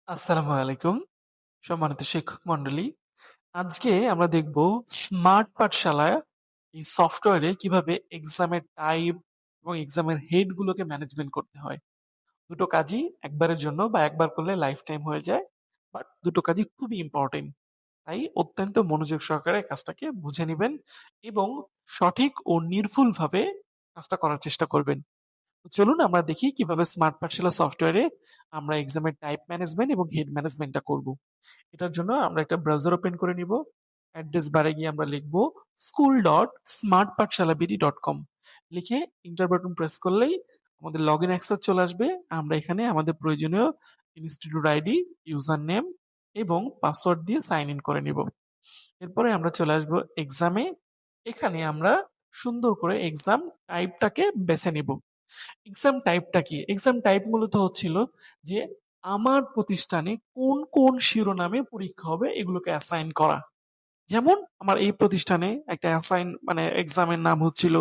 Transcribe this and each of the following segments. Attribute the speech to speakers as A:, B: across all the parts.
A: আসসালামু আলাইকুম। সম্মানিত শিক্ষক মন্ডলী। আজকে আমরা দেখব স্মার্ট পাঠশালা এই সফটওয়্যারে কিভাবে এক্সামের টাইপ এবং এক্সামের হেড গুলোকে ম্যানেজমেন্ট করতে হয়। দুটো কাজই একবারের জন্য বা একবার করলে লাইফ টাইম হয়ে যায়। বাট দুটো কাজই খুবই ইম্পর্টেন্ট। তাই অত্যন্ত মনোযোগ সহকারে কাজটাকে বুঝে নিবেন এবং সঠিক ও নির্ভুলভাবে কাজটা করার চেষ্টা করবেন। তো চলুন আমরা দেখি কিভাবে স্মার্ট পাঠশালা সফটওয়্যারে আমরা এক্সামের টাইপ ম্যানেজমেন্ট এবং হেড ম্যানেজমেন্টটা করব। এটার জন্য আমরা একটা ব্রাউজার ওপেন করে নিব। অ্যাড্রেস বারে গিয়ে আমরা লিখব school.smartpathshalabidi.com। লিখে এন্টার বাটন প্রেস করলেই আমাদের লগ ইন অ্যাক্সেস চলে আসবে। আমরা এখানে আমাদের প্রয়োজনীয় ইনস্টিটিউট আইডি, ইউজার নেম এবং পাসওয়ার্ড দিয়ে সাইন ইন করে নিব। এরপরে আমরা চলে আসবো এক্সামে। এখানে আমরা সুন্দর করে এক্সাম টাইপটাকে বেছে নিব। এক্সাম টাইপটা কি? এক্সাম টাইপ মূলত হচ্ছিল যে আমার প্রতিষ্ঠানে কোন কোন শিরোনামে পরীক্ষা হবে এগুলোকে অ্যাসাইন করা। যেমন আমার এই প্রতিষ্ঠানে একটা অ্যাসাইন মানে এক্সামের নাম হচ্ছিল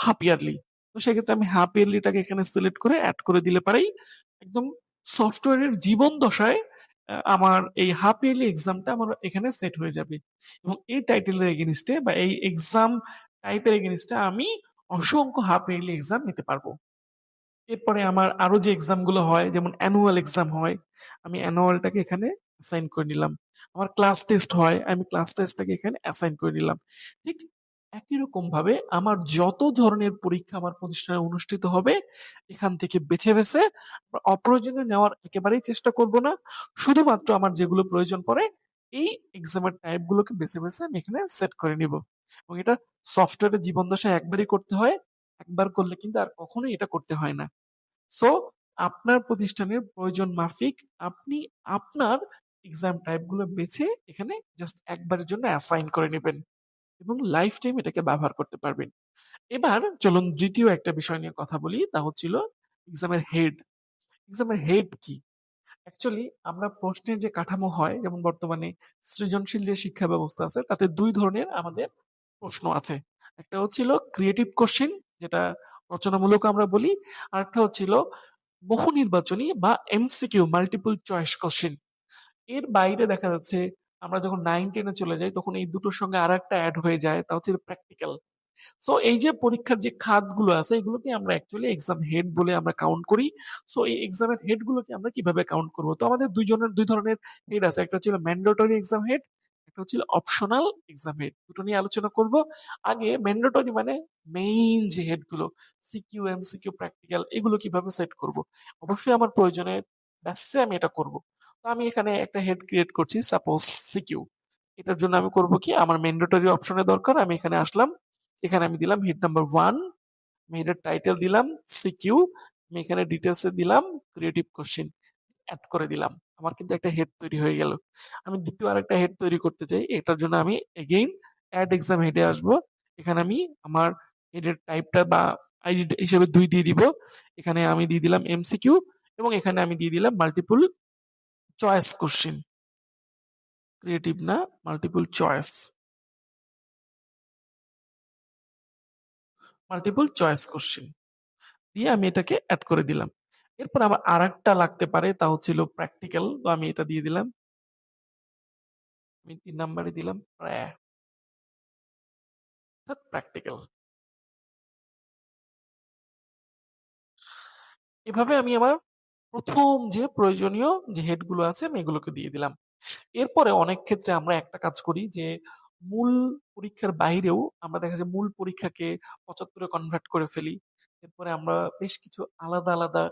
A: হাফ ইয়ারলি। তো সেক্ষেত্রে আমি হাফ ইয়ারলিটাকে এখানে সিলেক্ট করে অ্যাড করে দিলে পারেই একদম সফটওয়্যারের জীবন দশায় আমার এই হাফ ইয়ারলি এক্সামটা আমার এখানে সেট হয়ে যাবে এবং এই টাইটেলের এগেনিস্টে বা এই এক্সাম টাইপের এগেনিস্টে আমি অসংখ্য হাফ ইয়ারলি এক্সাম নিতে পারবো। এরপরে আমার আরো যে এক্সাম গুলো হয় যেমন অ্যানুয়াল এক্সাম হয়, আমি অ্যানুয়ালটাকে এখানে অ্যাসাইন করে নিলাম। আমার ক্লাস টেস্ট হয়, আমি ক্লাস টেস্টটাকে এখানে অ্যাসাইন করে নিলাম। ঠিক একই রকম ভাবে আমার যত ধরনের পরীক্ষা আমার প্রতিষ্ঠানে অনুষ্ঠিত হবে এখান থেকে বেছে বেছে অপ্রয়োজনীয় নেওয়ার একেবারেই চেষ্টা করব না। শুধুমাত্র আমার যেগুলো প্রয়োজন পড়ে এই এক্সামের টাইপ গুলোকে বেছে বেছে আমি এখানে সেট করে নিব এবং এটা সফটওয়্যারের জীবন দশায় একবারই করতে হয়। একবার করলে কিন্তু আর কখনোই এটা করতে হয় না। সো আপনার প্রতিষ্ঠানের প্রয়োজন মাফিক আপনি আপনার এক্সাম টাইপ গুলো বেছে এখানে জাস্ট একবারের জন্য অ্যাসাইন করে নেবেন এবং লাইফ টাইম এটাকে ব্যবহার করতে পারবেন। এবার চলুন দ্বিতীয় একটা বিষয় নিয়ে কথা বলি, তা হচ্ছিল এক্সামের হেড। এক্সামের হেড কি? অ্যাকচুয়ালি আমরা প্রশ্নের যে কাঠামো হয় যেমন বর্তমানে সৃজনশীল যে শিক্ষা ব্যবস্থা আছে তাতে দুই ধরনের আমাদের প্রশ্ন আছে। একটা হচ্ছিল ক্রিয়েটিভ কোশ্চেন, যেটা রচনামূলক আমরা বলি। আর একটা হচ্ছিল বহু নির্বাচনী বা এমসিকিউ মাল্টিপল চয়েস কোশ্চেন। এর বাইরে দেখা যাচ্ছে আমরা যখন 9-10-এ চলে যাই তখন এই দুটোর সঙ্গে আর একটা অ্যাড হয়ে যায়, তা হচ্ছে প্র্যাকটিক্যাল। সো এই যে পরীক্ষার যে খাতগুলো আছে এগুলোকে আমরা অ্যাকচুয়ালি এক্সাম হেড বলে আমরা কাউন্ট করি। সো এই এক্সামের হেড গুলোকে আমরা কিভাবে কাউন্ট করব? তো আমাদের দুই ধরনের হেড আছে। একটা হচ্ছে ম্যান্ডেটরি এক্সাম হেড, একটা হচ্ছে অপশনাল এক্সাম হেড। দুটো নিয়ে আলোচনা করব। আগে ম্যান্ডেটরি মানে মেইন যে হেড গুলো সিকিউ, এমসিকিউ, প্র্যাকটিক্যাল এগুলো কিভাবে সেট করব? অবশ্যই আমার প্রয়োজনের বেসিসে আমি এটা করব। তো আমি এখানে একটা হেড ক্রিয়েট করছি সাপোজ সিকিউ। এটার জন্য আমি করব কি আমার ম্যান্ডেটরি অপশনের দরকার। আমি এখানে আসলাম, এখানে আমি দিলাম হেড নাম্বার 1, আমি হেডের টাইটেল দিলাম সিকিউ, আমি এখানে ডিটেলসে দিলাম ক্রিয়েটিভ কোশ্চেন, অ্যাড করে দিলাম। আমার কিন্তু একটা হেড তৈরি হয়ে গেল। আমি দ্বিতীয় আরেকটা হেড তৈরি করতে চাই। এটার জন্য আমি এগেইন অ্যাড এক্সাম হেডে আসব। এখানে আমি আমার হেডের টাইপটা বা আইডি হিসেবে 2 দিয়ে দিব। এখানে আমি দিয়ে দিলাম এমসিকিউ এবং এখানে আমি দিয়ে দিলাম মাল্টিপল চয়েস কোশ্চেন। ক্রিয়েটিভ না, multiple choice. Multiple choice question দিয়ে আমি এটাকে অ্যাড করে দিলাম। এরপর আমার আরেকটা লাগতে পারে, তা হচ্ছিল প্র্যাকটিক্যাল। তো আমি এটা দিয়ে দিলাম। আমি 3 নাম্বারে দিলাম প্র্যাকটিক্যাল। এভাবে আমি আমার প্রথম যে প্রয়োজনীয় যে হেড গুলো আছে আমি এগুলোকে দিয়ে দিলাম। এরপরে অনেক ক্ষেত্রে আমরা একটা কাজ করি যে মূল পরীক্ষার বাইরেও আমরা দেখা যায় মূল পরীক্ষাকে 75-এ কনভার্ট করে ফেলি। এরপরে আমরা বেশ কিছু আলাদা আলাদা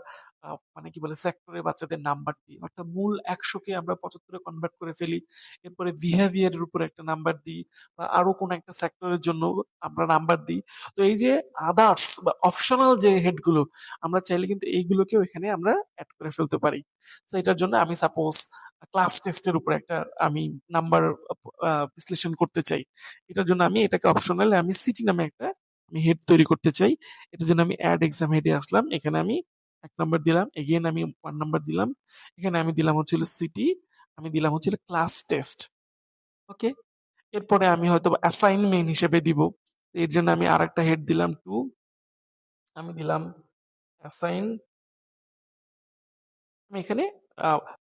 A: মানে কি বলে সেক্টরে বাচ্চাদের নাম্বার দিই, অর্থাৎ মূল 100-কে আমরা 75-এ কনভার্ট করে ফেলি। এরপরে বিহেভিয়ারের উপর একটা নাম্বার দিই বা আরো কোন একটা সেক্টরের জন্য আমরা নাম্বার দিই। তো এই যে আদার্স বা অপশনাল যে হেড গুলো আমরা চাইলে কিন্তু এইগুলোকেও এখানে আমরা অ্যাড করে ফেলতে পারি। তো এটার জন্য আমি সাপোজ ক্লাস টেস্টের উপর একটা আমি নাম্বার বিশ্লেষণ করতে চাই। এটার জন্য আমি এটাকে অপশনাল আমি সিটি নামে একটা আমি হেড তৈরি করতে চাই। এটার জন্য আমি অ্যাড এক্সাম হেডে আসলাম। এখানে আমি 1 নাম্বার দিলাম। এগেইন আমি 1 নাম্বার দিলাম। এখানে আমি দিলাম হচ্ছিল সিটি, আমি দিলাম হচ্ছিল ক্লাস টেস্ট। ওকে? এরপরে আমি হয়তো অ্যাসাইনমেন্ট হিসেবে দিব। এর জন্য আমি আরেকটা হেড দিলাম 2, আমি দিলাম অ্যাসাইন। আমি এখানে